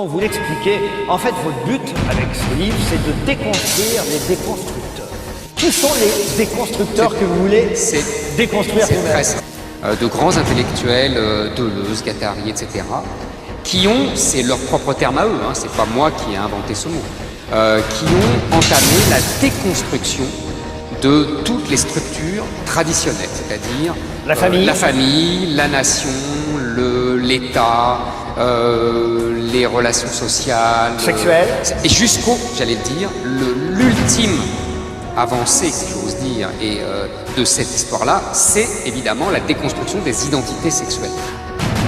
Vous l'expliquez, en fait votre but avec ce livre c'est de déconstruire les déconstructeurs. Qui sont les déconstructeurs que vous voulez déconstruire vous-même? De grands intellectuels, Deleuze, Guattari, etc., qui ont, c'est leur propre terme à eux, hein, c'est pas moi qui ai inventé ce mot, qui ont entamé la déconstruction de toutes les structures traditionnelles, c'est-à-dire la famille, la nation, l'État, les relations sociales, sexuelles, et jusqu'au, j'allais le dire, l'ultime avancée, si j'ose dire, et de cette histoire-là, c'est évidemment la déconstruction des identités sexuelles.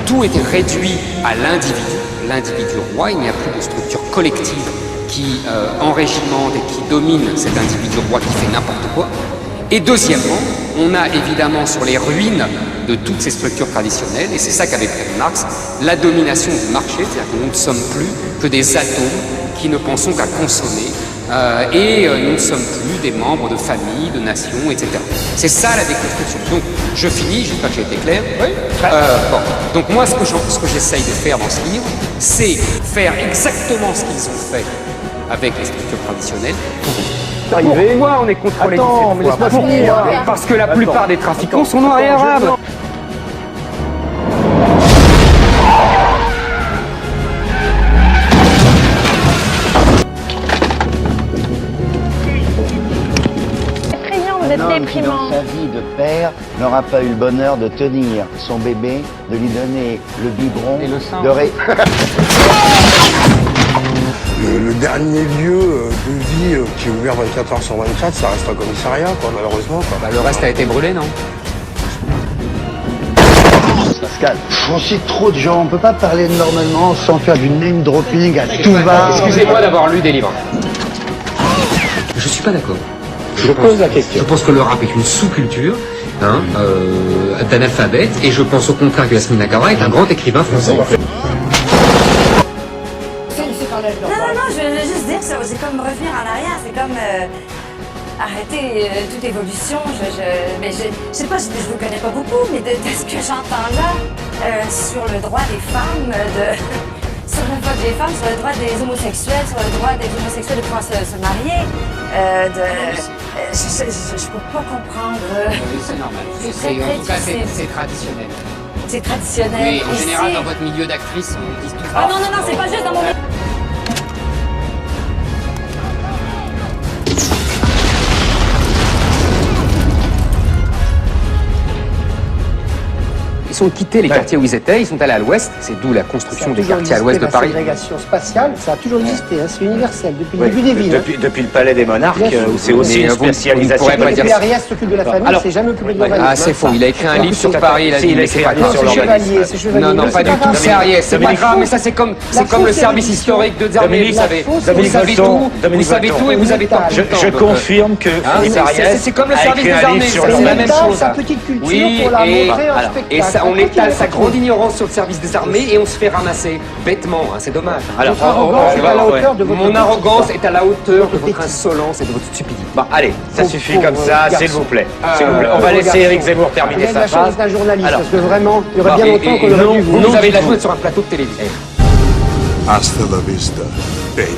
Tout était réduit à l'individu roi, il n'y a plus de structure collective qui enrégimente et qui domine cet individu roi qui fait n'importe quoi. Et deuxièmement, on a évidemment sur les ruines de toutes ces structures traditionnelles, et c'est ça qu'avait prévu Marx, la domination du marché, c'est-à-dire que nous ne sommes plus que des atomes qui ne pensons qu'à consommer, et nous ne sommes plus des membres de familles, de nations, etc. C'est ça la déconstruction. Donc je finis, j'espère que j'ai été clair. Oui, bon. Donc moi ce que j'essaye de faire dans ce livre, c'est faire exactement ce qu'ils ont fait avec les structures traditionnelles. Pourquoi on est contrôlé mais laisse-moi finir. Parce que la plupart des trafiquants sont noirs et arabes. Un homme qui dans sa vie de père n'aura pas eu le bonheur de tenir son bébé, de lui donner le biberon, et le sein. Le dernier lieu de vie qui est ouvert 24 heures sur 24, ça reste un commissariat, quoi, malheureusement. Quoi. Bah, le reste a été brûlé, non? Pascal, on cite trop de gens, on peut pas parler normalement sans faire du name dropping à tout va. Excusez-moi d'avoir lu des livres. Je suis pas d'accord. Je pose la question. Je pense que le rap est une sous-culture d'analphabètes, et je pense au contraire que Yasmine Naguara est un grand écrivain français. Non, je veux juste dire, c'est comme revenir en arrière, c'est comme arrêter toute évolution. Mais je sais pas, je vous connais pas beaucoup, mais de ce que j'entends là, sur le droit des femmes, sur le vote des femmes, sur le droit des homosexuels, sur le droit des homosexuels de pouvoir se marier, je peux pas comprendre. C'est normal. En tout cas, c'est traditionnel. C'est traditionnel. Mais en général, dans votre milieu d'actrice, on dit tout ça. Ah non, c'est pas juste dans mon milieu. Ils ont quitté les quartiers où ils étaient, ils sont allés à l'ouest, c'est d'où la construction des quartiers à l'ouest de Paris. La ségrégation spatiale, ça a toujours existé, hein, c'est universel, depuis le début des villes. Depuis le palais des monarques, où c'est aussi une spécialisation. Depuis Ariès s'occupe de la famille, il s'est jamais occupé de l'urbanisme. Ah, c'est faux, il a écrit un livre sur Paris, il a dit, il a écrit un livre sur l'urbanisme. C'est Chevalier. Non, pas du tout, c'est Ariès, c'est pas grave, mais ça c'est comme le service historique de Zarmé, vous savez. Vous savez tout et vous avez tort. Je confirme que Philippe Ariès c'est comme le service des armées, c'est la même chose. Sa petite culture pour la montrer en spectacle. Et ça, on étale sa grande ignorance sur le service des armées et on se fait ramasser bêtement, hein, c'est dommage. Alors, mon arrogance est à la hauteur de votre insolence et de votre stupidité. Bon, allez, ça suffit comme ça, s'il vous plaît. On va laisser Éric Zemmour terminer sa la chance phrase. d'un journaliste, parce que vraiment, il y aurait bien longtemps qu'on aurait dû vous avez la chance d'être sur un plateau de télévision. Hasta la vista, baby.